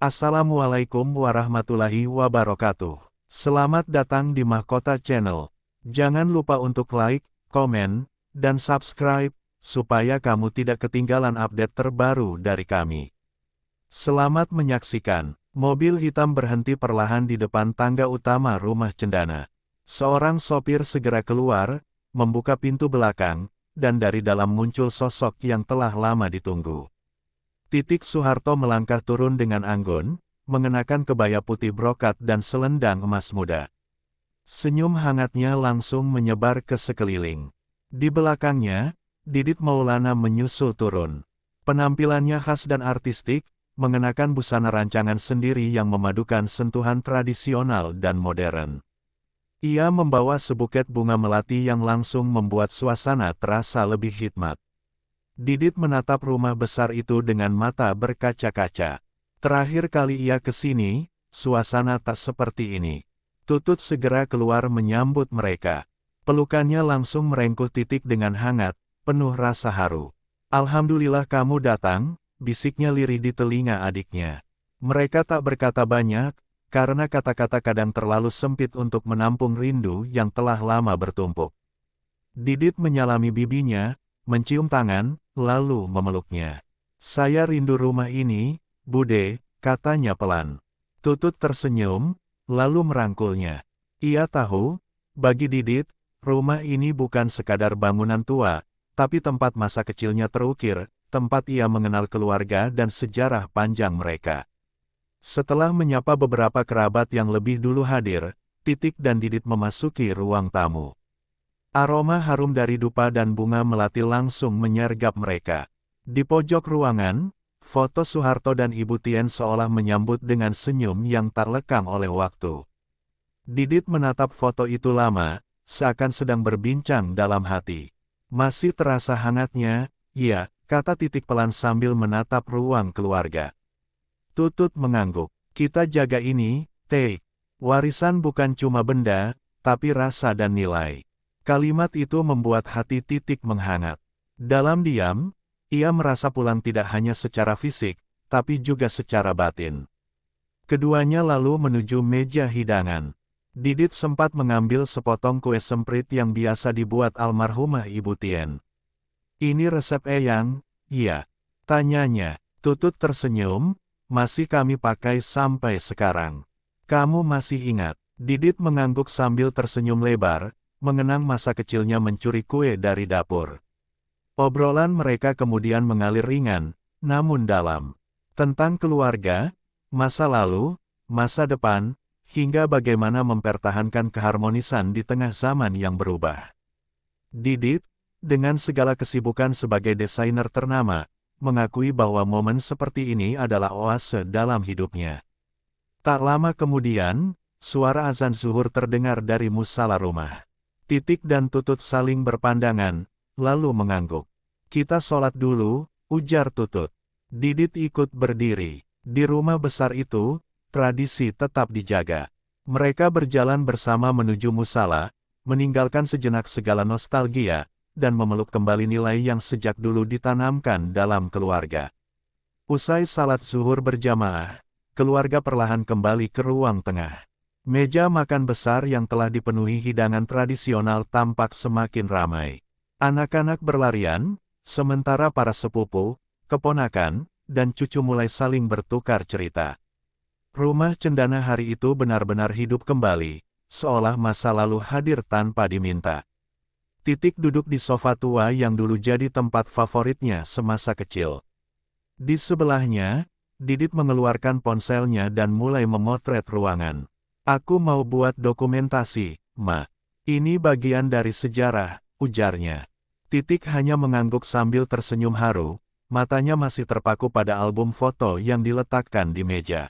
Assalamualaikum warahmatullahi wabarakatuh. Selamat datang di Mahkota Channel. Jangan lupa untuk like, komen, dan subscribe, supaya kamu tidak ketinggalan update terbaru dari kami. Selamat menyaksikan. Mobil hitam berhenti perlahan di depan tangga utama rumah Cendana. Seorang sopir segera keluar, membuka pintu belakang, dan dari dalam muncul sosok yang telah lama ditunggu. Soeharto melangkah turun dengan anggun, mengenakan kebaya putih brokat dan selendang emas muda. Senyum hangatnya langsung menyebar ke sekeliling. Di belakangnya, Didit Maulana menyusul turun. Penampilannya khas dan artistik, mengenakan busana rancangan sendiri yang memadukan sentuhan tradisional dan modern. Ia membawa sebuket bunga melati yang langsung membuat suasana terasa lebih hikmat. Didit menatap rumah besar itu dengan mata berkaca-kaca. Terakhir kali ia ke sini, suasana tak seperti ini. Tutut segera keluar menyambut mereka. Pelukannya langsung merengkuh Titik dengan hangat, penuh rasa haru. "Alhamdulillah kamu datang," bisiknya lirih di telinga adiknya. Mereka tak berkata banyak, karena kata-kata kadang terlalu sempit untuk menampung rindu yang telah lama bertumpuk. Didit menyalami bibinya, mencium tangan, lalu memeluknya. "Saya rindu rumah ini, Bude," katanya pelan. Tutut tersenyum, lalu merangkulnya. Ia tahu, bagi Didit, rumah ini bukan sekadar bangunan tua, tapi tempat masa kecilnya terukir, tempat ia mengenal keluarga dan sejarah panjang mereka. Setelah menyapa beberapa kerabat yang lebih dulu hadir, Titik dan Didit memasuki ruang tamu. Aroma harum dari dupa dan bunga melati langsung menyergap mereka. Di pojok ruangan, foto Soeharto dan Ibu Tien seolah menyambut dengan senyum yang tak lekang oleh waktu. Didit menatap foto itu lama, seakan sedang berbincang dalam hati. "Masih terasa hangatnya, ya," kata Titik pelan sambil menatap ruang keluarga. Tutut mengangguk. "Kita jaga ini, Tik. Warisan bukan cuma benda, tapi rasa dan nilai." Kalimat itu membuat hati Titik menghangat. Dalam diam, ia merasa pulang tidak hanya secara fisik, tapi juga secara batin. Keduanya lalu menuju meja hidangan. Didit sempat mengambil sepotong kue semprit yang biasa dibuat almarhumah Ibu Tien. "Ini resep Eyang?" "Iya," tanyanya. Tutut tersenyum, "Masih kami pakai sampai sekarang." "Kamu masih ingat?" Didit mengangguk sambil tersenyum lebar, mengenang masa kecilnya mencuri kue dari dapur. Obrolan mereka kemudian mengalir ringan, namun dalam. Tentang keluarga, masa lalu, masa depan, hingga bagaimana mempertahankan keharmonisan di tengah zaman yang berubah. Didit, dengan segala kesibukan sebagai desainer ternama, mengakui bahwa momen seperti ini adalah oase dalam hidupnya. Tak lama kemudian, suara azan zuhur terdengar dari musala rumah. Titik dan Tutut saling berpandangan, lalu mengangguk. "Kita sholat dulu," ujar Tutut. Didit ikut berdiri. Di rumah besar itu, tradisi tetap dijaga. Mereka berjalan bersama menuju musala, meninggalkan sejenak segala nostalgia, dan memeluk kembali nilai yang sejak dulu ditanamkan dalam keluarga. Usai salat zuhur berjamaah, keluarga perlahan kembali ke ruang tengah. Meja makan besar yang telah dipenuhi hidangan tradisional tampak semakin ramai. Anak-anak berlarian, sementara para sepupu, keponakan, dan cucu mulai saling bertukar cerita. Rumah Cendana hari itu benar-benar hidup kembali, seolah masa lalu hadir tanpa diminta. Titik duduk di sofa tua yang dulu jadi tempat favoritnya semasa kecil. Di sebelahnya, Didit mengeluarkan ponselnya dan mulai memotret ruangan. "Aku mau buat dokumentasi, Ma. Ini bagian dari sejarah," ujarnya. Titik hanya mengangguk sambil tersenyum haru, matanya masih terpaku pada album foto yang diletakkan di meja.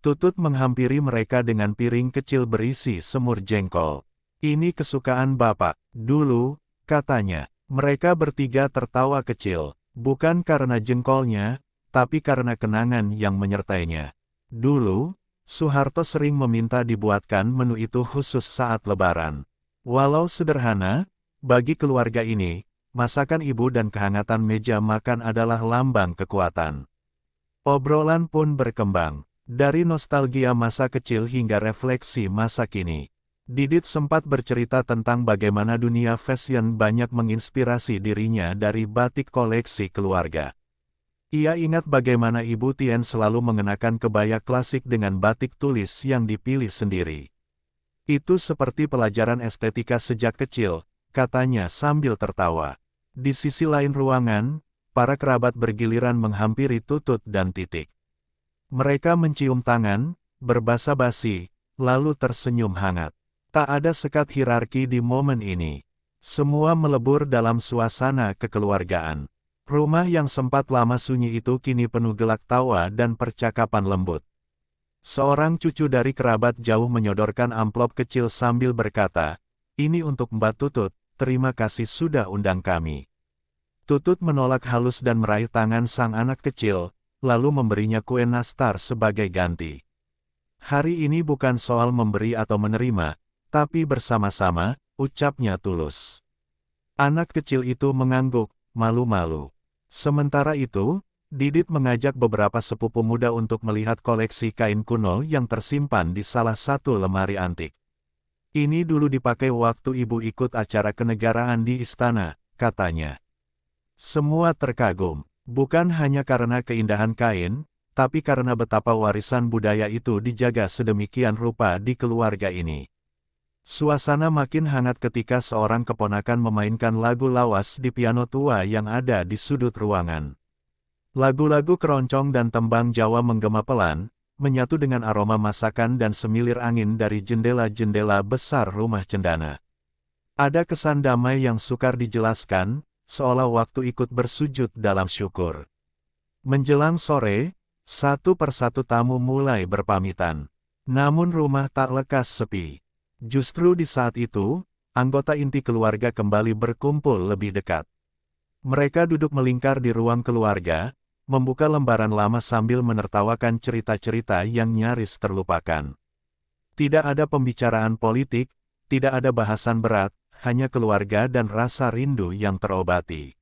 Tutut menghampiri mereka dengan piring kecil berisi semur jengkol. "Ini kesukaan Bapak." "Dulu," katanya. Mereka bertiga tertawa kecil, bukan karena jengkolnya, tapi karena kenangan yang menyertainya. Dulu, Soeharto sering meminta dibuatkan menu itu khusus saat Lebaran. Walau sederhana, bagi keluarga ini, masakan ibu dan kehangatan meja makan adalah lambang kekuatan. Obrolan pun berkembang. Dari nostalgia masa kecil hingga refleksi masa kini. Didit sempat bercerita tentang bagaimana dunia fashion banyak menginspirasi dirinya dari batik koleksi keluarga. Ia ingat bagaimana Ibu Tien selalu mengenakan kebaya klasik dengan batik tulis yang dipilih sendiri. Itu seperti pelajaran estetika sejak kecil, katanya sambil tertawa. Di sisi lain ruangan, para kerabat bergiliran menghampiri Tutut dan Titik. Mereka mencium tangan, berbasa-basi, lalu tersenyum hangat. Tak ada sekat hierarki di momen ini. Semua melebur dalam suasana kekeluargaan. Rumah yang sempat lama sunyi itu kini penuh gelak tawa dan percakapan lembut. Seorang cucu dari kerabat jauh menyodorkan amplop kecil sambil berkata, "Ini untuk Mbak Tutut, terima kasih sudah undang kami." Tutut menolak halus dan meraih tangan sang anak kecil, lalu memberinya kue nastar sebagai ganti. Hari ini bukan soal memberi atau menerima, tapi bersama-sama, ucapnya tulus. Anak kecil itu mengangguk, malu-malu. Sementara itu, Didit mengajak beberapa sepupu muda untuk melihat koleksi kain kuno yang tersimpan di salah satu lemari antik. Ini dulu dipakai waktu ibu ikut acara kenegaraan di istana, katanya. Semua terkagum. Bukan hanya karena keindahan kain, tapi karena betapa warisan budaya itu dijaga sedemikian rupa di keluarga ini. Suasana makin hangat ketika seorang keponakan memainkan lagu lawas di piano tua yang ada di sudut ruangan. Lagu-lagu keroncong dan tembang Jawa menggema pelan, menyatu dengan aroma masakan dan semilir angin dari jendela-jendela besar rumah cendana. Ada kesan damai yang sukar dijelaskan, seolah waktu ikut bersujud dalam syukur. Menjelang sore, satu persatu tamu mulai berpamitan. Namun rumah tak lekas sepi. Justru di saat itu, anggota inti keluarga kembali berkumpul lebih dekat. Mereka duduk melingkar di ruang keluarga, membuka lembaran lama sambil menertawakan cerita-cerita yang nyaris terlupakan. Tidak ada pembicaraan politik, tidak ada bahasan berat, hanya keluarga dan rasa rindu yang terobati.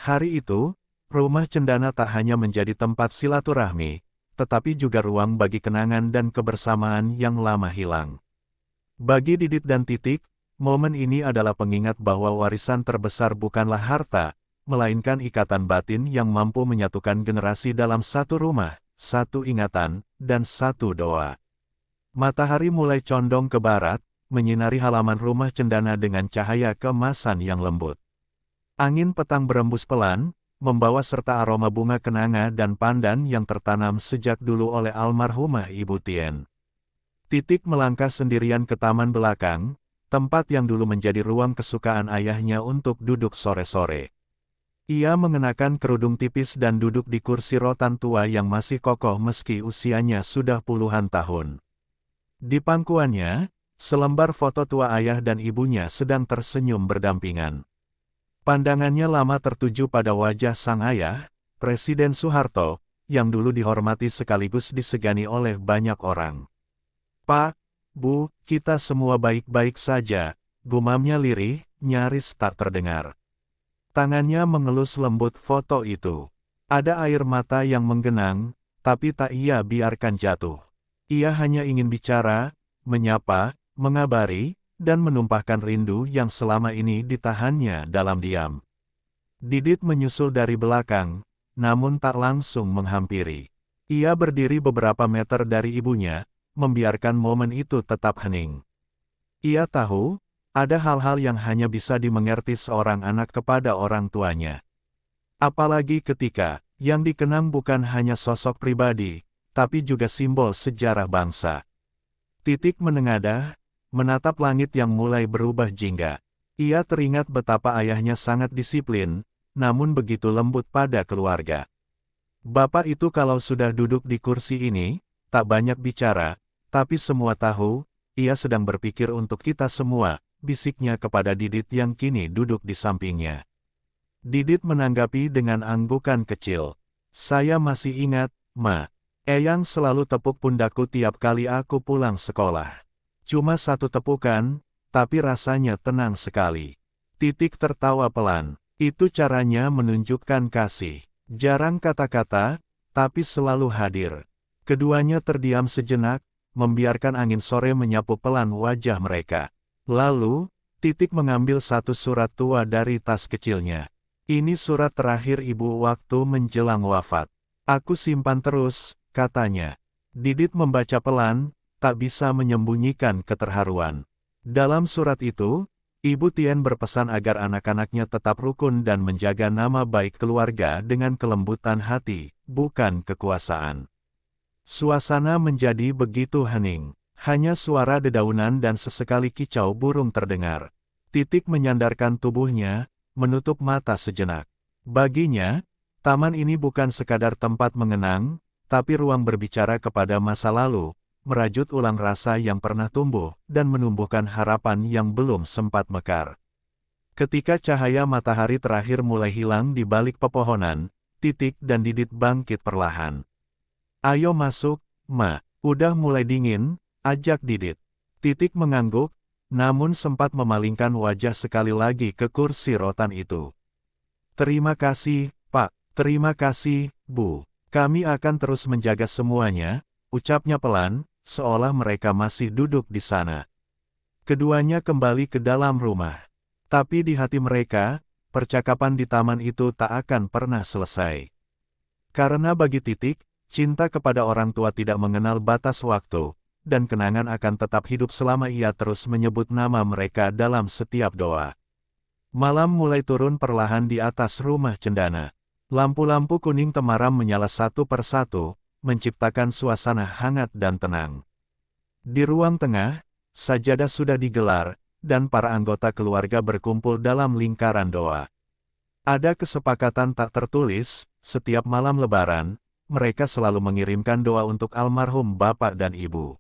Hari itu, rumah cendana tak hanya menjadi tempat silaturahmi, tetapi juga ruang bagi kenangan dan kebersamaan yang lama hilang. Bagi Didit dan Titik, momen ini adalah pengingat bahwa warisan terbesar bukanlah harta, melainkan ikatan batin yang mampu menyatukan generasi dalam satu rumah, satu ingatan, dan satu doa. Matahari mulai condong ke barat, menyinari halaman rumah cendana dengan cahaya keemasan yang lembut. Angin petang berembus pelan, membawa serta aroma bunga kenanga dan pandan yang tertanam sejak dulu oleh almarhumah Ibu Tien. Titik melangkah sendirian ke taman belakang, tempat yang dulu menjadi ruang kesukaan ayahnya untuk duduk sore-sore. Ia mengenakan kerudung tipis dan duduk di kursi rotan tua yang masih kokoh meski usianya sudah puluhan tahun. Di pangkuannya, selembar foto tua ayah dan ibunya sedang tersenyum berdampingan. Pandangannya lama tertuju pada wajah sang ayah, Presiden Soeharto, yang dulu dihormati sekaligus disegani oleh banyak orang. "Pak, Bu, kita semua baik-baik saja," gumamnya lirih, nyaris tak terdengar. Tangannya mengelus lembut foto itu. Ada air mata yang menggenang, tapi tak ia biarkan jatuh. Ia hanya ingin bicara, menyapa, mengabari, dan menumpahkan rindu yang selama ini ditahannya dalam diam. Didit menyusul dari belakang, namun tak langsung menghampiri. Ia berdiri beberapa meter dari ibunya, membiarkan momen itu tetap hening. Ia tahu, ada hal-hal yang hanya bisa dimengerti seorang anak kepada orang tuanya. Apalagi ketika, yang dikenang bukan hanya sosok pribadi, tapi juga simbol sejarah bangsa. Titik menengadah, menatap langit yang mulai berubah jingga. Ia teringat betapa ayahnya sangat disiplin, namun begitu lembut pada keluarga. Bapak itu kalau sudah duduk di kursi ini, tak banyak bicara, tapi semua tahu, ia sedang berpikir untuk kita semua, bisiknya kepada Didit yang kini duduk di sampingnya. Didit menanggapi dengan anggukan kecil. "Saya masih ingat, Ma. Eyang selalu tepuk pundakku tiap kali aku pulang sekolah. Cuma satu tepukan, tapi rasanya tenang sekali." Titik tertawa pelan. Itu caranya menunjukkan kasih. Jarang kata-kata, tapi selalu hadir. Keduanya terdiam sejenak, membiarkan angin sore menyapu pelan wajah mereka. Lalu, Titik mengambil satu surat tua dari tas kecilnya. Ini surat terakhir ibu waktu menjelang wafat. Aku simpan terus, katanya. Didit membaca pelan, tak bisa menyembunyikan keterharuan. Dalam surat itu, Ibu Tien berpesan agar anak-anaknya tetap rukun dan menjaga nama baik keluarga dengan kelembutan hati, bukan kekuasaan. Suasana menjadi begitu hening. Hanya suara dedaunan dan sesekali kicau burung terdengar. Titik menyandarkan tubuhnya, menutup mata sejenak. Baginya, taman ini bukan sekadar tempat mengenang, tapi ruang berbicara kepada masa lalu, merajut ulang rasa yang pernah tumbuh, dan menumbuhkan harapan yang belum sempat mekar. Ketika cahaya matahari terakhir mulai hilang di balik pepohonan, Titik dan Didit bangkit perlahan. Ayo masuk, Ma. Udah mulai dingin, ajak Didit. Titik mengangguk, namun sempat memalingkan wajah sekali lagi ke kursi rotan itu. Terima kasih, Pak. Terima kasih, Bu. Kami akan terus menjaga semuanya, ucapnya pelan, seolah mereka masih duduk di sana. Keduanya kembali ke dalam rumah. Tapi di hati mereka, percakapan di taman itu tak akan pernah selesai. Karena bagi Titik, cinta kepada orang tua tidak mengenal batas waktu, dan kenangan akan tetap hidup selama ia terus menyebut nama mereka dalam setiap doa. Malam mulai turun perlahan di atas rumah cendana. Lampu-lampu kuning temaram menyala satu persatu, menciptakan suasana hangat dan tenang. Di ruang tengah, sajadah sudah digelar, dan para anggota keluarga berkumpul dalam lingkaran doa. Ada kesepakatan tak tertulis, setiap malam lebaran, mereka selalu mengirimkan doa untuk almarhum bapak dan ibu.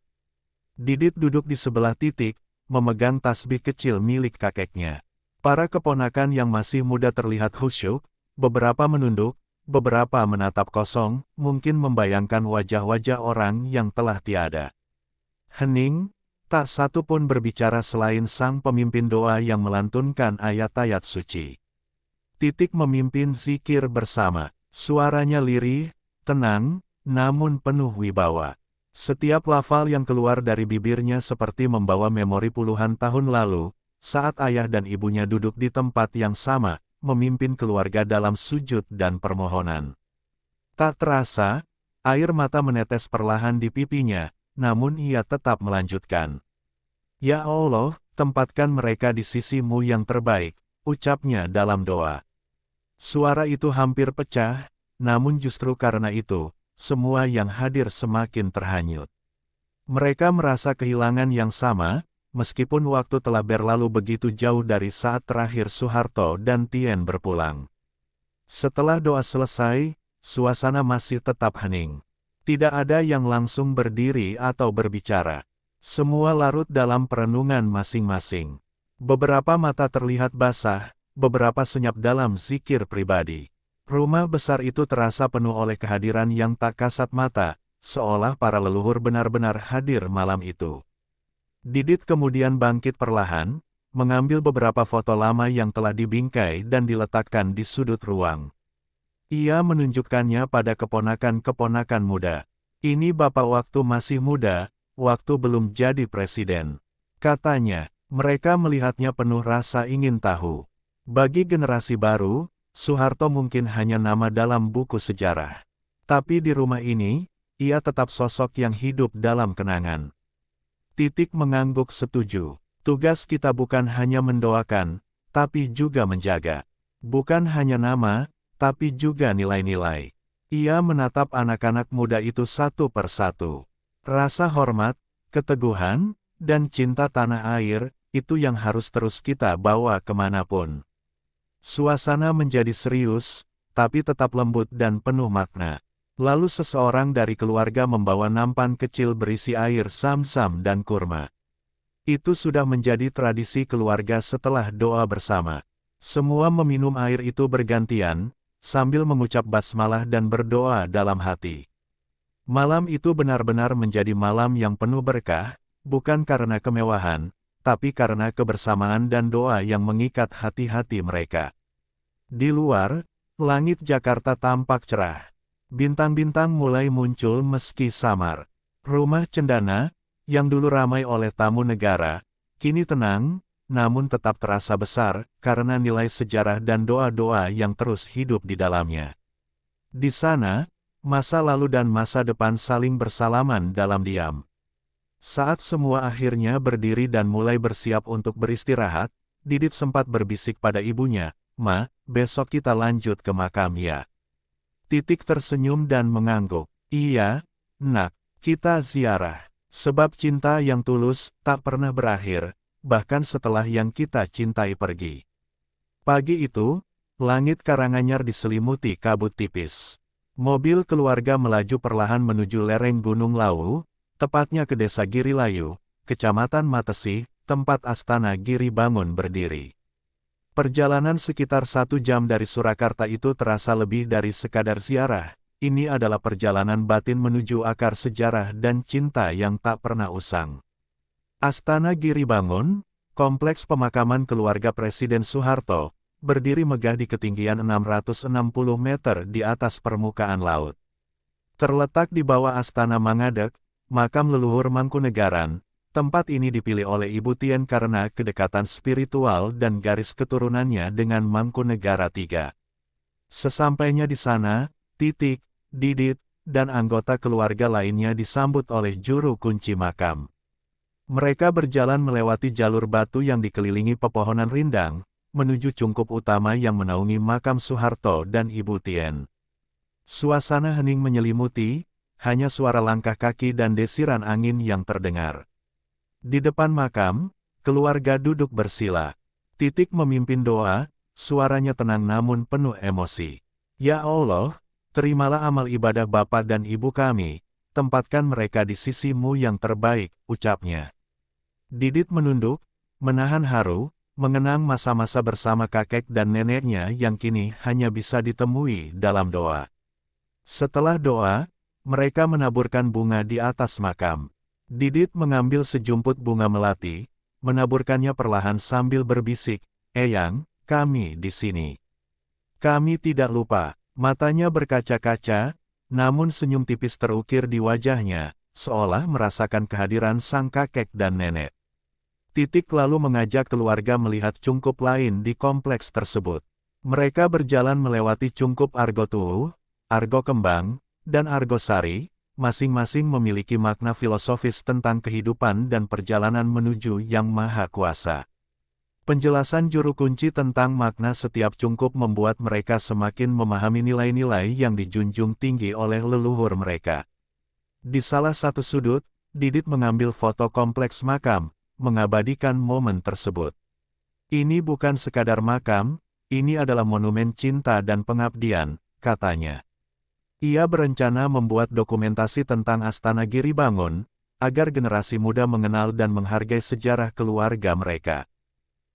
Didit duduk di sebelah Titik, memegang tasbih kecil milik kakeknya. Para keponakan yang masih muda terlihat khusyuk, beberapa menunduk, beberapa menatap kosong, mungkin membayangkan wajah-wajah orang yang telah tiada. Hening, tak satu pun berbicara selain sang pemimpin doa yang melantunkan ayat-ayat suci. Titik memimpin zikir bersama, suaranya lirih, tenang, namun penuh wibawa. Setiap lafal yang keluar dari bibirnya seperti membawa memori puluhan tahun lalu, saat ayah dan ibunya duduk di tempat yang sama, memimpin keluarga dalam sujud dan permohonan. Tak terasa, air mata menetes perlahan di pipinya, namun ia tetap melanjutkan. Ya Allah, tempatkan mereka di sisi-Mu yang terbaik, ucapnya dalam doa. Suara itu hampir pecah, namun justru karena itu, semua yang hadir semakin terhanyut. Mereka merasa kehilangan yang sama, meskipun waktu telah berlalu begitu jauh dari saat terakhir Soeharto dan Tien berpulang. Setelah doa selesai, suasana masih tetap hening. Tidak ada yang langsung berdiri atau berbicara. Semua larut dalam perenungan masing-masing. Beberapa mata terlihat basah, beberapa senyap dalam zikir pribadi. Rumah besar itu terasa penuh oleh kehadiran yang tak kasat mata, seolah para leluhur benar-benar hadir malam itu. Didit kemudian bangkit perlahan, mengambil beberapa foto lama yang telah dibingkai dan diletakkan di sudut ruang. Ia menunjukkannya pada keponakan-keponakan muda. Ini bapak waktu masih muda, waktu belum jadi presiden. Katanya, mereka melihatnya penuh rasa ingin tahu. Bagi generasi baru, Soeharto mungkin hanya nama dalam buku sejarah. Tapi di rumah ini, ia tetap sosok yang hidup dalam kenangan. Titik mengangguk setuju. Tugas kita bukan hanya mendoakan, tapi juga menjaga. Bukan hanya nama, tapi juga nilai-nilai. Ia menatap anak-anak muda itu satu persatu. Rasa hormat, keteguhan, dan cinta tanah air, itu yang harus terus kita bawa kemanapun. Suasana menjadi serius, tapi tetap lembut dan penuh makna. Lalu seseorang dari keluarga membawa nampan kecil berisi air zam-zam dan kurma. Itu sudah menjadi tradisi keluarga setelah doa bersama. Semua meminum air itu bergantian, sambil mengucap basmalah dan berdoa dalam hati. Malam itu benar-benar menjadi malam yang penuh berkah, bukan karena kemewahan, tapi karena kebersamaan dan doa yang mengikat hati-hati mereka. Di luar, langit Jakarta tampak cerah. Bintang-bintang mulai muncul meski samar. Rumah cendana, yang dulu ramai oleh tamu negara, kini tenang, namun tetap terasa besar, karena nilai sejarah dan doa-doa yang terus hidup di dalamnya. Di sana, masa lalu dan masa depan saling bersalaman dalam diam. Saat semua akhirnya berdiri dan mulai bersiap untuk beristirahat, Didit sempat berbisik pada ibunya, "Ma, besok kita lanjut ke makam ya." Titik tersenyum dan mengangguk. "Iya, nak, kita ziarah. Sebab cinta yang tulus tak pernah berakhir, bahkan setelah yang kita cintai pergi." Pagi itu, langit Karanganyar diselimuti kabut tipis. Mobil keluarga melaju perlahan menuju lereng Gunung Lawu, tepatnya ke Desa Girilayu, Kecamatan Matesi, tempat Astana Giri Bangun berdiri. Perjalanan sekitar 1 jam dari Surakarta itu terasa lebih dari sekadar ziarah. Ini adalah perjalanan batin menuju akar sejarah dan cinta yang tak pernah usang. Astana Giri Bangun, kompleks pemakaman keluarga Presiden Soeharto, berdiri megah di ketinggian 660 meter di atas permukaan laut. Terletak di bawah Astana Mangadek, makam leluhur Mangkunegaran. Tempat ini dipilih oleh Ibu Tien karena kedekatan spiritual dan garis keturunannya dengan Mangkunegara III. Sesampainya di sana, Titik, Didit, dan anggota keluarga lainnya disambut oleh juru kunci makam. Mereka berjalan melewati jalur batu yang dikelilingi pepohonan rindang, menuju cungkup utama yang menaungi makam Soeharto dan Ibu Tien. Suasana hening menyelimuti, hanya suara langkah kaki dan desiran angin yang terdengar. Di depan makam, keluarga duduk bersila. Titik memimpin doa, suaranya tenang namun penuh emosi. "Ya Allah, terimalah amal ibadah Bapa dan Ibu kami, tempatkan mereka di sisi-Mu yang terbaik," ucapnya. Didit menunduk, menahan haru, mengenang masa-masa bersama kakek dan neneknya yang kini hanya bisa ditemui dalam doa. Setelah doa, mereka menaburkan bunga di atas makam. Didit mengambil sejumput bunga melati, menaburkannya perlahan sambil berbisik, "Eyang, kami di sini. Kami tidak lupa." Matanya berkaca-kaca, namun senyum tipis terukir di wajahnya, seolah merasakan kehadiran sang kakek dan nenek. Titik lalu mengajak keluarga melihat cungkup lain di kompleks tersebut. Mereka berjalan melewati cungkup Argo Tuwu, Argo Kembang, dan Argo Sari, masing-masing memiliki makna filosofis tentang kehidupan dan perjalanan menuju Yang Maha Kuasa. Penjelasan juru kunci tentang makna setiap cungkup membuat mereka semakin memahami nilai-nilai yang dijunjung tinggi oleh leluhur mereka. Di salah satu sudut, Didit mengambil foto kompleks makam, mengabadikan momen tersebut. "Ini bukan sekadar makam, ini adalah monumen cinta dan pengabdian," katanya. Ia berencana membuat dokumentasi tentang Astana Giri Bangun, agar generasi muda mengenal dan menghargai sejarah keluarga mereka.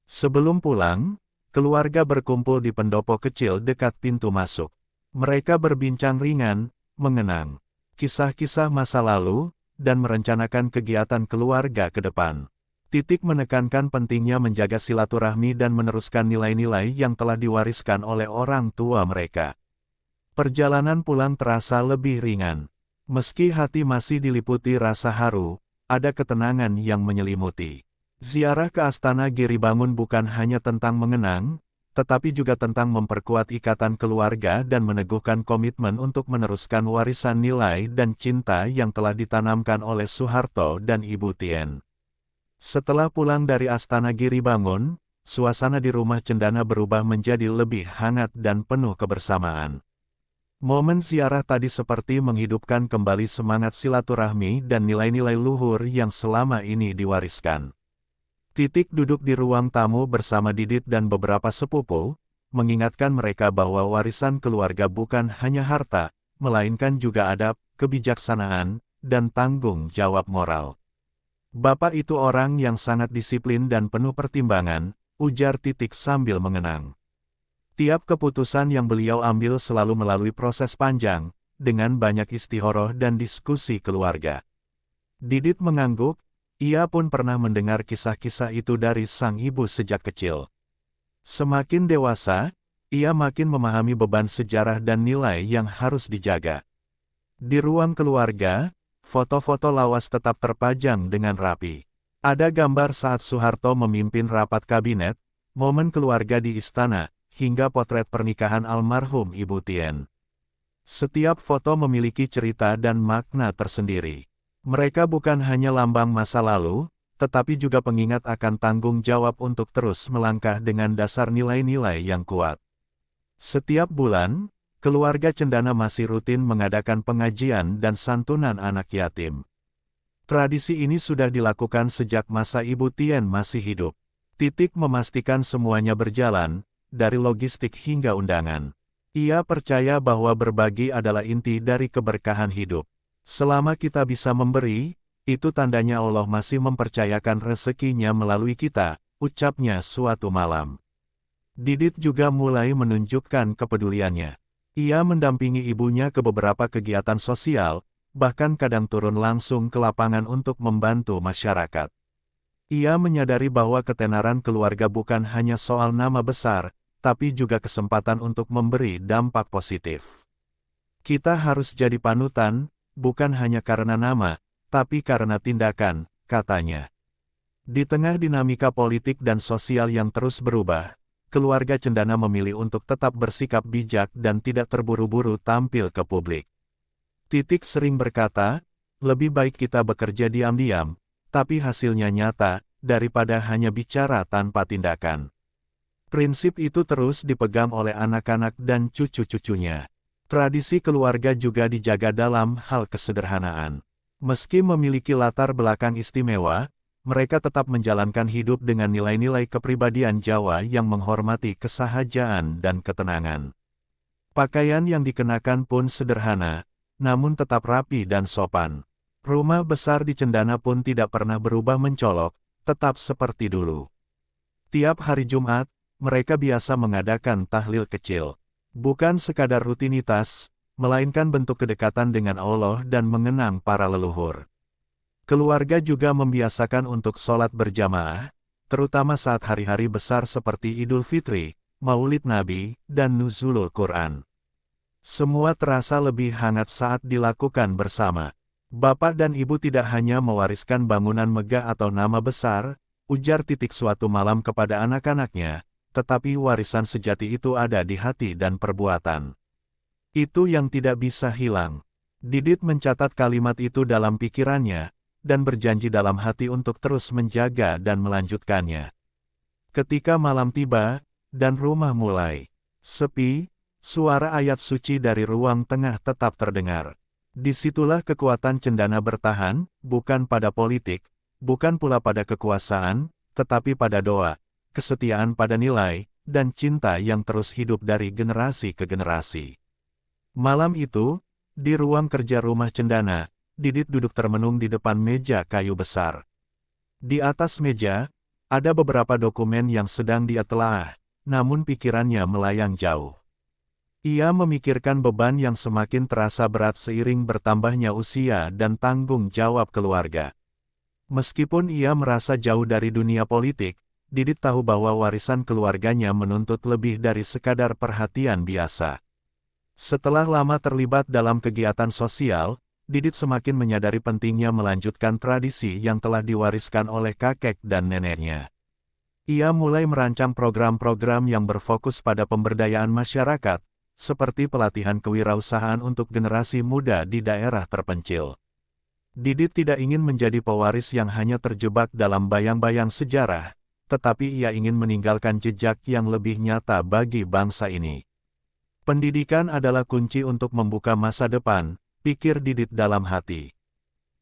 Sebelum pulang, keluarga berkumpul di pendopo kecil dekat pintu masuk. Mereka berbincang ringan, mengenang kisah-kisah masa lalu, dan merencanakan kegiatan keluarga ke depan. Titik menekankan pentingnya menjaga silaturahmi dan meneruskan nilai-nilai yang telah diwariskan oleh orang tua mereka. Perjalanan pulang terasa lebih ringan. Meski hati masih diliputi rasa haru, ada ketenangan yang menyelimuti. Ziarah ke Astana Giri Bangun bukan hanya tentang mengenang, tetapi juga tentang memperkuat ikatan keluarga dan meneguhkan komitmen untuk meneruskan warisan nilai dan cinta yang telah ditanamkan oleh Soeharto dan Ibu Tien. Setelah pulang dari Astana Giri Bangun, suasana di rumah cendana berubah menjadi lebih hangat dan penuh kebersamaan. Momen ziarah tadi seperti menghidupkan kembali semangat silaturahmi dan nilai-nilai luhur yang selama ini diwariskan. Titik duduk di ruang tamu bersama Didit dan beberapa sepupu, mengingatkan mereka bahwa warisan keluarga bukan hanya harta, melainkan juga adab, kebijaksanaan, dan tanggung jawab moral. "Bapak itu orang yang sangat disiplin dan penuh pertimbangan," ujar Titik sambil mengenang. Tiap keputusan yang beliau ambil selalu melalui proses panjang, dengan banyak istihoroh dan diskusi keluarga. Didit mengangguk, ia pun pernah mendengar kisah-kisah itu dari sang ibu sejak kecil. Semakin dewasa, ia makin memahami beban sejarah dan nilai yang harus dijaga. Di ruang keluarga, foto-foto lawas tetap terpajang dengan rapi. Ada gambar saat Soeharto memimpin rapat kabinet, momen keluarga di istana, hingga potret pernikahan almarhum Ibu Tien. Setiap foto memiliki cerita dan makna tersendiri. Mereka bukan hanya lambang masa lalu, tetapi juga pengingat akan tanggung jawab untuk terus melangkah dengan dasar nilai-nilai yang kuat. Setiap bulan, keluarga Cendana masih rutin mengadakan pengajian dan santunan anak yatim. Tradisi ini sudah dilakukan sejak masa Ibu Tien masih hidup. Titik memastikan semuanya berjalan, dari logistik hingga undangan. Ia percaya bahwa berbagi adalah inti dari keberkahan hidup. Selama kita bisa memberi, itu tandanya Allah masih mempercayakan rezekinya melalui kita, ucapnya suatu malam. Didit juga mulai menunjukkan kepeduliannya. Ia mendampingi ibunya ke beberapa kegiatan sosial, bahkan kadang turun langsung ke lapangan untuk membantu masyarakat. Ia menyadari bahwa ketenaran keluarga bukan hanya soal nama besar, tapi juga kesempatan untuk memberi dampak positif. Kita harus jadi panutan, bukan hanya karena nama, tapi karena tindakan, katanya. Di tengah dinamika politik dan sosial yang terus berubah, keluarga Cendana memilih untuk tetap bersikap bijak dan tidak terburu-buru tampil ke publik. Titik sering berkata, lebih baik kita bekerja diam-diam, tapi hasilnya nyata, daripada hanya bicara tanpa tindakan. Prinsip itu terus dipegang oleh anak-anak dan cucu-cucunya. Tradisi keluarga juga dijaga dalam hal kesederhanaan. Meski memiliki latar belakang istimewa, mereka tetap menjalankan hidup dengan nilai-nilai kepribadian Jawa yang menghormati kesahajaan dan ketenangan. Pakaian yang dikenakan pun sederhana, namun tetap rapi dan sopan. Rumah besar di Cendana pun tidak pernah berubah mencolok, tetap seperti dulu. Tiap hari Jumat, mereka biasa mengadakan tahlil kecil. Bukan sekadar rutinitas, melainkan bentuk kedekatan dengan Allah dan mengenang para leluhur. Keluarga juga membiasakan untuk sholat berjamaah, terutama saat hari-hari besar seperti Idul Fitri, Maulid Nabi, dan Nuzulul Quran. Semua terasa lebih hangat saat dilakukan bersama. Bapak dan ibu tidak hanya mewariskan bangunan megah atau nama besar, ujar Titik suatu malam kepada anak-anaknya, tetapi warisan sejati itu ada di hati dan perbuatan. Itu yang tidak bisa hilang. Didit mencatat kalimat itu dalam pikirannya, dan berjanji dalam hati untuk terus menjaga dan melanjutkannya. Ketika malam tiba, dan rumah mulai sepi, suara ayat suci dari ruang tengah tetap terdengar. Disitulah kekuatan Cendana bertahan, bukan pada politik, bukan pula pada kekuasaan, tetapi pada doa, kesetiaan pada nilai, dan cinta yang terus hidup dari generasi ke generasi. Malam itu, di ruang kerja rumah Cendana, Didit duduk termenung di depan meja kayu besar. Di atas meja, ada beberapa dokumen yang sedang dia telaah, namun pikirannya melayang jauh. Ia memikirkan beban yang semakin terasa berat seiring bertambahnya usia dan tanggung jawab keluarga. Meskipun ia merasa jauh dari dunia politik, Didit tahu bahwa warisan keluarganya menuntut lebih dari sekadar perhatian biasa. Setelah lama terlibat dalam kegiatan sosial, Didit semakin menyadari pentingnya melanjutkan tradisi yang telah diwariskan oleh kakek dan neneknya. Ia mulai merancang program-program yang berfokus pada pemberdayaan masyarakat, seperti pelatihan kewirausahaan untuk generasi muda di daerah terpencil. Didit tidak ingin menjadi pewaris yang hanya terjebak dalam bayang-bayang sejarah, tetapi ia ingin meninggalkan jejak yang lebih nyata bagi bangsa ini. Pendidikan adalah kunci untuk membuka masa depan, pikir Didit dalam hati.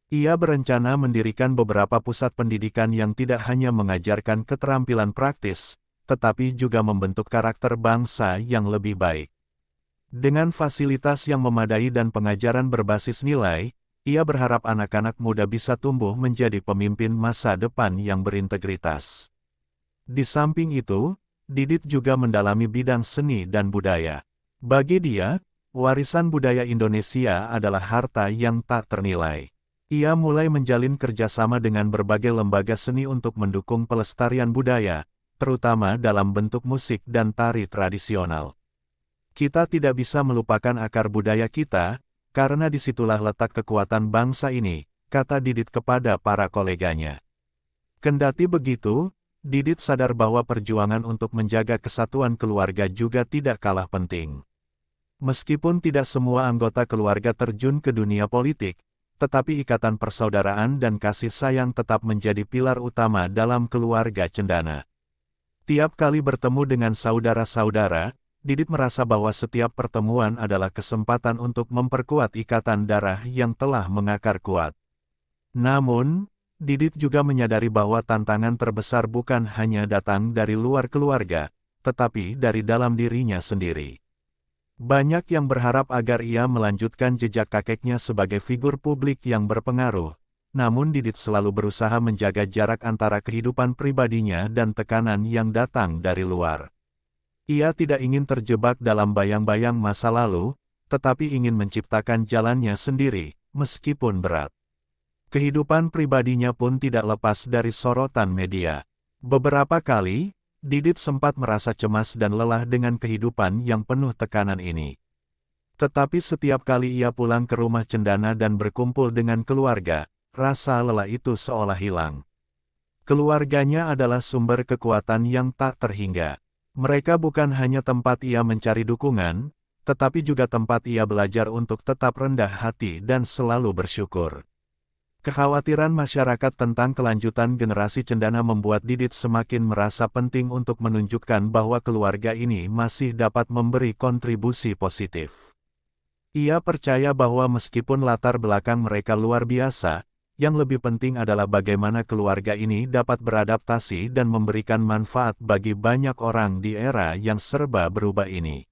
Ia berencana mendirikan beberapa pusat pendidikan yang tidak hanya mengajarkan keterampilan praktis, tetapi juga membentuk karakter bangsa yang lebih baik. Dengan fasilitas yang memadai dan pengajaran berbasis nilai, ia berharap anak-anak muda bisa tumbuh menjadi pemimpin masa depan yang berintegritas. Di samping itu, Didit juga mendalami bidang seni dan budaya. Bagi dia, warisan budaya Indonesia adalah harta yang tak ternilai. Ia mulai menjalin kerjasama dengan berbagai lembaga seni untuk mendukung pelestarian budaya, terutama dalam bentuk musik dan tari tradisional. Kita tidak bisa melupakan akar budaya kita, karena disitulah letak kekuatan bangsa ini, kata Didit kepada para koleganya. Kendati begitu, Didit sadar bahwa perjuangan untuk menjaga kesatuan keluarga juga tidak kalah penting. Meskipun tidak semua anggota keluarga terjun ke dunia politik, tetapi ikatan persaudaraan dan kasih sayang tetap menjadi pilar utama dalam keluarga Cendana. Tiap kali bertemu dengan saudara-saudara, Didit merasa bahwa setiap pertemuan adalah kesempatan untuk memperkuat ikatan darah yang telah mengakar kuat. Namun, Didit juga menyadari bahwa tantangan terbesar bukan hanya datang dari luar keluarga, tetapi dari dalam dirinya sendiri. Banyak yang berharap agar ia melanjutkan jejak kakeknya sebagai figur publik yang berpengaruh, namun Didit selalu berusaha menjaga jarak antara kehidupan pribadinya dan tekanan yang datang dari luar. Ia tidak ingin terjebak dalam bayang-bayang masa lalu, tetapi ingin menciptakan jalannya sendiri, meskipun berat. Kehidupan pribadinya pun tidak lepas dari sorotan media. Beberapa kali, Didit sempat merasa cemas dan lelah dengan kehidupan yang penuh tekanan ini. Tetapi setiap kali ia pulang ke rumah Cendana dan berkumpul dengan keluarga, rasa lelah itu seolah hilang. Keluarganya adalah sumber kekuatan yang tak terhingga. Mereka bukan hanya tempat ia mencari dukungan, tetapi juga tempat ia belajar untuk tetap rendah hati dan selalu bersyukur. Kekhawatiran masyarakat tentang kelanjutan generasi Cendana membuat Didit semakin merasa penting untuk menunjukkan bahwa keluarga ini masih dapat memberi kontribusi positif. Ia percaya bahwa meskipun latar belakang mereka luar biasa, yang lebih penting adalah bagaimana keluarga ini dapat beradaptasi dan memberikan manfaat bagi banyak orang di era yang serba berubah ini.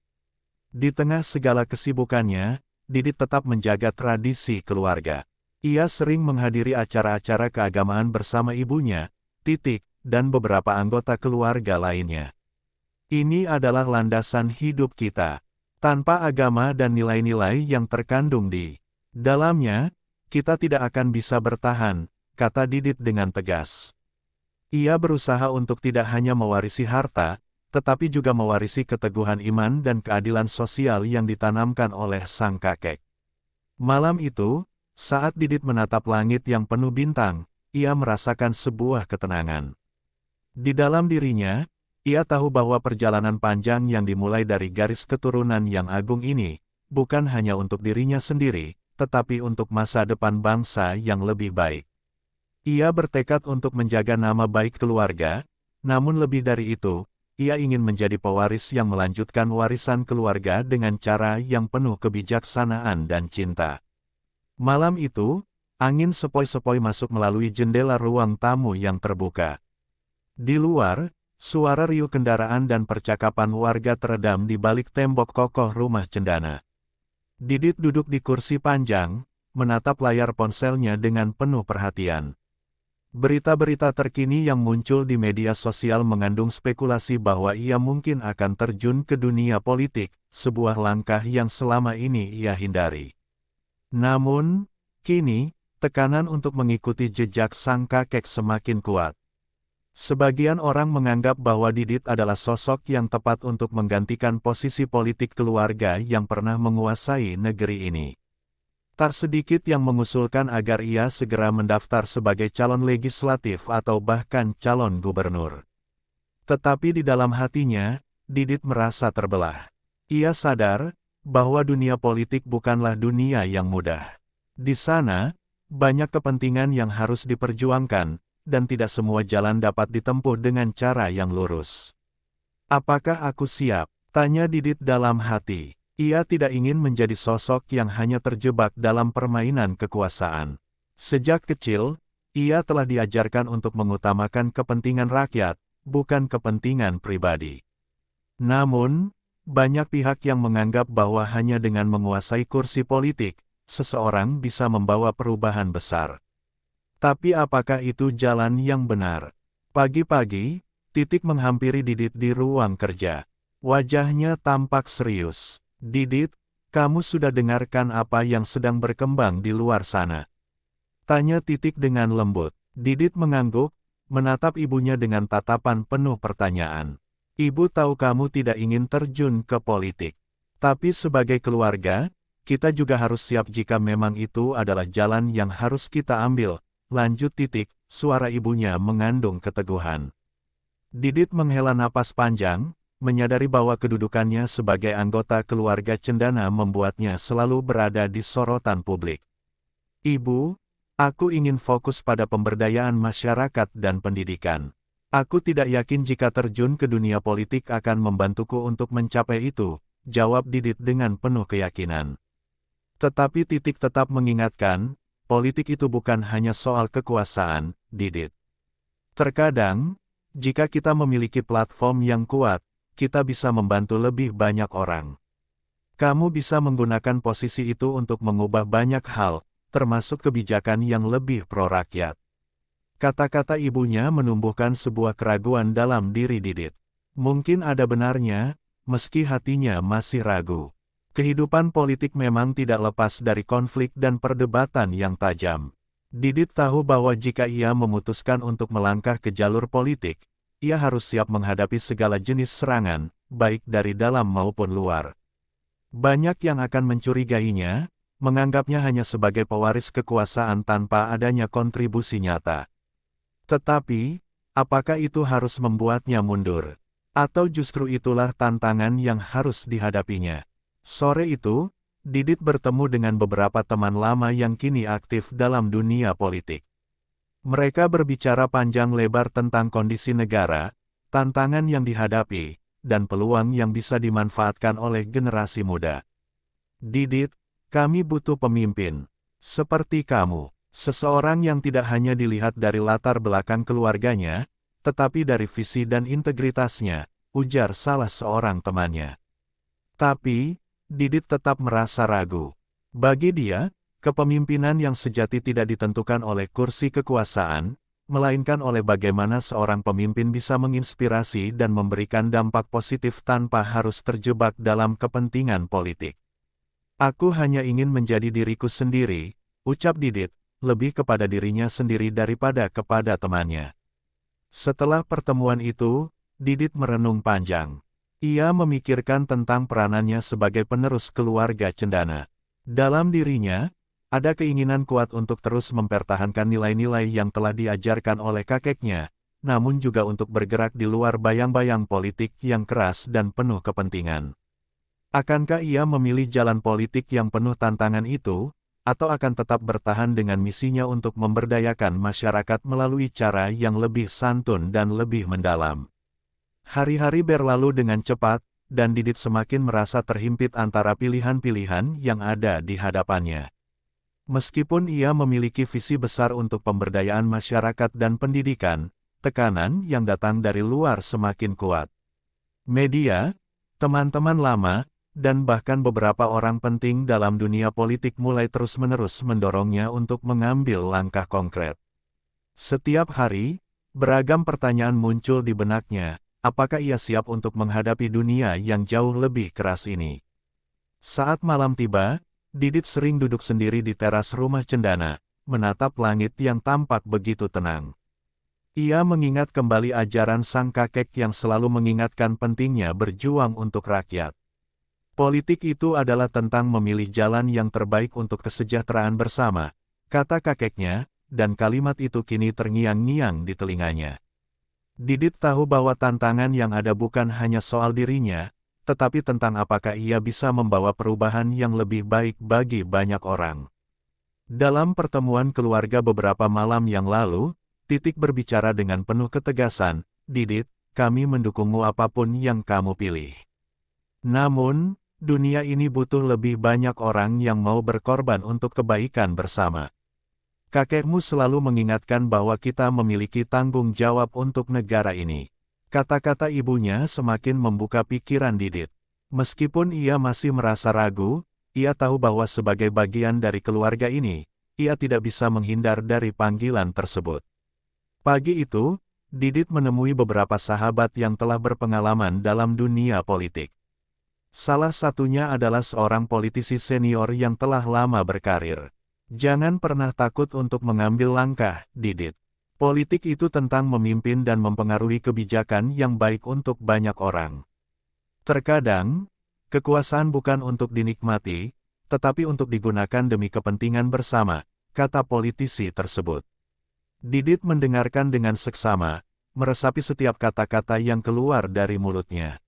Di tengah segala kesibukannya, Didit tetap menjaga tradisi keluarga. Ia sering menghadiri acara-acara keagamaan bersama ibunya, Titik, dan beberapa anggota keluarga lainnya. Ini adalah landasan hidup kita. Tanpa agama dan nilai-nilai yang terkandung di dalamnya, kita tidak akan bisa bertahan, kata Didit dengan tegas. Ia berusaha untuk tidak hanya mewarisi harta, tetapi juga mewarisi keteguhan iman dan keadilan sosial yang ditanamkan oleh sang kakek. Malam itu, saat Didit menatap langit yang penuh bintang, ia merasakan sebuah ketenangan. Di dalam dirinya, ia tahu bahwa perjalanan panjang yang dimulai dari garis keturunan yang agung ini, bukan hanya untuk dirinya sendiri, tetapi untuk masa depan bangsa yang lebih baik. Ia bertekad untuk menjaga nama baik keluarga, namun lebih dari itu, ia ingin menjadi pewaris yang melanjutkan warisan keluarga dengan cara yang penuh kebijaksanaan dan cinta. Malam itu, angin sepoi-sepoi masuk melalui jendela ruang tamu yang terbuka. Di luar, suara riuh kendaraan dan percakapan warga teredam di balik tembok kokoh rumah Cendana. Didit duduk di kursi panjang, menatap layar ponselnya dengan penuh perhatian. Berita-berita terkini yang muncul di media sosial mengandung spekulasi bahwa ia mungkin akan terjun ke dunia politik, sebuah langkah yang selama ini ia hindari. Namun, kini, tekanan untuk mengikuti jejak sang kakek semakin kuat. Sebagian orang menganggap bahwa Didit adalah sosok yang tepat untuk menggantikan posisi politik keluarga yang pernah menguasai negeri ini. Tak sedikit yang mengusulkan agar ia segera mendaftar sebagai calon legislatif atau bahkan calon gubernur. Tetapi di dalam hatinya, Didit merasa terbelah. Ia sadar bahwa dunia politik bukanlah dunia yang mudah. Di sana, banyak kepentingan yang harus diperjuangkan, dan tidak semua jalan dapat ditempuh dengan cara yang lurus. Apakah aku siap? Tanya Didit dalam hati. Ia tidak ingin menjadi sosok yang hanya terjebak dalam permainan kekuasaan. Sejak kecil, ia telah diajarkan untuk mengutamakan kepentingan rakyat, bukan kepentingan pribadi. Namun, banyak pihak yang menganggap bahwa hanya dengan menguasai kursi politik, seseorang bisa membawa perubahan besar. Tapi apakah itu jalan yang benar? Pagi-pagi, Titik menghampiri Didit di ruang kerja. Wajahnya tampak serius. Didit, kamu sudah dengarkan apa yang sedang berkembang di luar sana? Tanya Titik dengan lembut. Didit mengangguk, menatap ibunya dengan tatapan penuh pertanyaan. Ibu tahu kamu tidak ingin terjun ke politik. Tapi sebagai keluarga, kita juga harus siap jika memang itu adalah jalan yang harus kita ambil. Lanjut. Suara ibunya mengandung keteguhan. Didit menghela napas panjang, menyadari bahwa kedudukannya sebagai anggota keluarga cendana membuatnya selalu berada di sorotan publik. Ibu, aku ingin fokus pada pemberdayaan masyarakat dan pendidikan. Aku tidak yakin jika terjun ke dunia politik akan membantuku untuk mencapai itu, jawab Didit dengan penuh keyakinan. Tetapi tetap mengingatkan, politik itu bukan hanya soal kekuasaan, Didit. Terkadang, jika kita memiliki platform yang kuat, kita bisa membantu lebih banyak orang. Kamu bisa menggunakan posisi itu untuk mengubah banyak hal, termasuk kebijakan yang lebih pro-rakyat. Kata-kata ibunya menumbuhkan sebuah keraguan dalam diri Didit. Mungkin ada benarnya, meski hatinya masih ragu. Kehidupan politik memang tidak lepas dari konflik dan perdebatan yang tajam. Didit tahu bahwa jika ia memutuskan untuk melangkah ke jalur politik, ia harus siap menghadapi segala jenis serangan, baik dari dalam maupun luar. Banyak yang akan mencurigainya, menganggapnya hanya sebagai pewaris kekuasaan tanpa adanya kontribusi nyata. Tetapi, apakah itu harus membuatnya mundur? Atau justru itulah tantangan yang harus dihadapinya? Sore itu, Didit bertemu dengan beberapa teman lama yang kini aktif dalam dunia politik. Mereka berbicara panjang lebar tentang kondisi negara, tantangan yang dihadapi, dan peluang yang bisa dimanfaatkan oleh generasi muda. Didit, kami butuh pemimpin seperti kamu. Seseorang yang tidak hanya dilihat dari latar belakang keluarganya, tetapi dari visi dan integritasnya, ujar salah seorang temannya. Tapi, Didit tetap merasa ragu. Bagi dia, kepemimpinan yang sejati tidak ditentukan oleh kursi kekuasaan, melainkan oleh bagaimana seorang pemimpin bisa menginspirasi dan memberikan dampak positif tanpa harus terjebak dalam kepentingan politik. Aku hanya ingin menjadi diriku sendiri, ucap Didit, lebih kepada dirinya sendiri daripada kepada temannya. Setelah pertemuan itu, Didit merenung panjang. Ia memikirkan tentang peranannya sebagai penerus keluarga cendana. Dalam dirinya, ada keinginan kuat untuk terus mempertahankan nilai-nilai yang telah diajarkan oleh kakeknya, namun juga untuk bergerak di luar bayang-bayang politik yang keras dan penuh kepentingan. Akankah ia memilih jalan politik yang penuh tantangan itu, atau akan tetap bertahan dengan misinya untuk memberdayakan masyarakat melalui cara yang lebih santun dan lebih mendalam? Hari-hari berlalu dengan cepat, dan Didit semakin merasa terhimpit antara pilihan-pilihan yang ada di hadapannya. Meskipun ia memiliki visi besar untuk pemberdayaan masyarakat dan pendidikan, tekanan yang datang dari luar semakin kuat. Media, teman-teman lama, dan bahkan beberapa orang penting dalam dunia politik mulai terus-menerus mendorongnya untuk mengambil langkah konkret. Setiap hari, beragam pertanyaan muncul di benaknya. Apakah ia siap untuk menghadapi dunia yang jauh lebih keras ini? Saat malam tiba, Didit sering duduk sendiri di teras rumah cendana, menatap langit yang tampak begitu tenang. Ia mengingat kembali ajaran sang kakek yang selalu mengingatkan pentingnya berjuang untuk rakyat. Politik itu adalah tentang memilih jalan yang terbaik untuk kesejahteraan bersama, kata kakeknya, dan kalimat itu kini terngiang-ngiang di telinganya. Didit tahu bahwa tantangan yang ada bukan hanya soal dirinya, tetapi tentang apakah ia bisa membawa perubahan yang lebih baik bagi banyak orang. Dalam pertemuan keluarga beberapa malam yang lalu, Titik berbicara dengan penuh ketegasan, "Didit, kami mendukungmu apapun yang kamu pilih. Namun, dunia ini butuh lebih banyak orang yang mau berkorban untuk kebaikan bersama. Kakekmu selalu mengingatkan bahwa kita memiliki tanggung jawab untuk negara ini." Kata-kata ibunya semakin membuka pikiran Didit. Meskipun ia masih merasa ragu, ia tahu bahwa sebagai bagian dari keluarga ini, ia tidak bisa menghindar dari panggilan tersebut. Pagi itu, Didit menemui beberapa sahabat yang telah berpengalaman dalam dunia politik. Salah satunya adalah seorang politisi senior yang telah lama berkarir. "Jangan pernah takut untuk mengambil langkah, Didit. Politik itu tentang memimpin dan mempengaruhi kebijakan yang baik untuk banyak orang. Terkadang, Kekuasaan bukan untuk dinikmati, tetapi untuk digunakan demi kepentingan bersama, kata politisi tersebut. Didit mendengarkan dengan seksama, meresapi setiap kata-kata yang keluar dari mulutnya.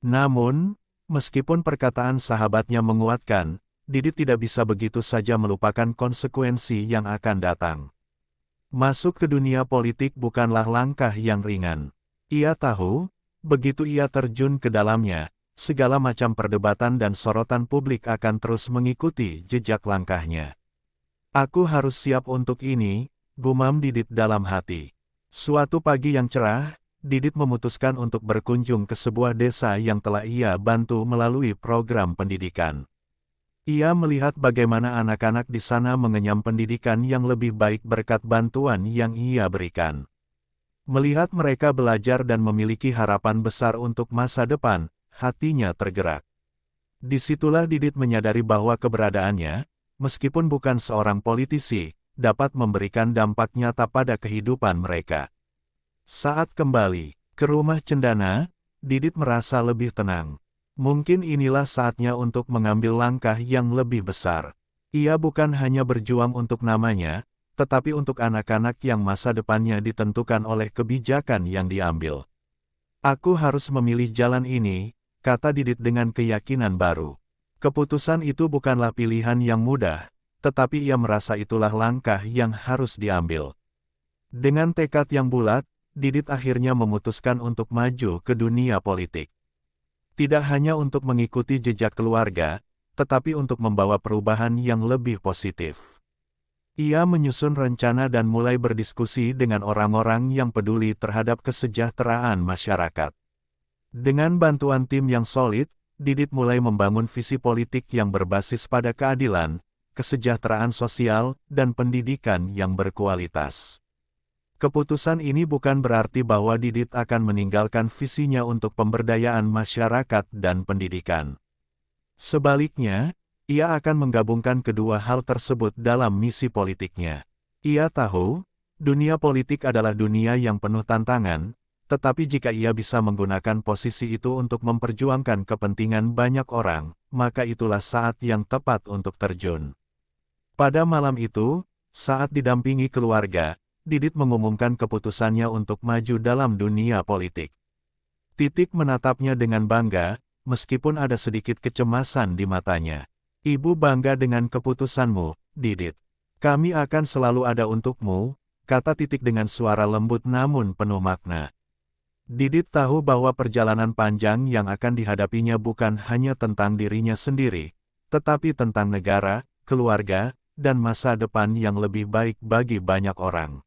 Namun, meskipun perkataan sahabatnya menguatkan, Didit tidak bisa begitu saja melupakan konsekuensi yang akan datang. Masuk ke dunia politik bukanlah langkah yang ringan. Ia tahu, begitu ia terjun ke dalamnya, segala macam perdebatan dan sorotan publik akan terus mengikuti jejak langkahnya. Aku harus siap untuk ini, gumam Didit dalam hati. Suatu pagi yang cerah, Didit memutuskan untuk berkunjung ke sebuah desa yang telah ia bantu melalui program pendidikan. Ia melihat bagaimana anak-anak di sana mengenyam pendidikan yang lebih baik berkat bantuan yang ia berikan. Melihat mereka belajar dan memiliki harapan besar untuk masa depan, hatinya tergerak. Disitulah Didit menyadari bahwa keberadaannya, meskipun bukan seorang politisi, dapat memberikan dampak nyata pada kehidupan mereka. Saat kembali ke rumah Cendana, Didit merasa lebih tenang. Mungkin inilah saatnya untuk mengambil langkah yang lebih besar. Ia bukan hanya berjuang untuk namanya, tetapi untuk anak-anak yang masa depannya ditentukan oleh kebijakan yang diambil. Aku harus memilih jalan ini, kata Didit dengan keyakinan baru. Keputusan itu bukanlah pilihan yang mudah, tetapi ia merasa itulah langkah yang harus diambil. Dengan tekad yang bulat, Didit akhirnya memutuskan untuk maju ke dunia politik. Tidak hanya untuk mengikuti jejak keluarga, tetapi untuk membawa perubahan yang lebih positif. Ia menyusun rencana dan mulai berdiskusi dengan orang-orang yang peduli terhadap kesejahteraan masyarakat. Dengan bantuan tim yang solid, Didit mulai membangun visi politik yang berbasis pada keadilan, kesejahteraan sosial, dan pendidikan yang berkualitas. Keputusan ini bukan berarti bahwa Didit akan meninggalkan visinya untuk pemberdayaan masyarakat dan pendidikan. Sebaliknya, ia akan menggabungkan kedua hal tersebut dalam misi politiknya. Ia tahu, dunia politik adalah dunia yang penuh tantangan, tetapi jika ia bisa menggunakan posisi itu untuk memperjuangkan kepentingan banyak orang, maka itulah saat yang tepat untuk terjun. Pada malam itu, saat didampingi keluarga, Didit mengumumkan keputusannya untuk maju dalam dunia politik. Titik menatapnya dengan bangga, meskipun ada sedikit kecemasan di matanya. Ibu bangga dengan keputusanmu, Didit. Kami akan selalu ada untukmu, kata Titik dengan suara lembut namun penuh makna. Didit tahu bahwa perjalanan panjang yang akan dihadapinya bukan hanya tentang dirinya sendiri, tetapi tentang negara, keluarga, dan masa depan yang lebih baik bagi banyak orang.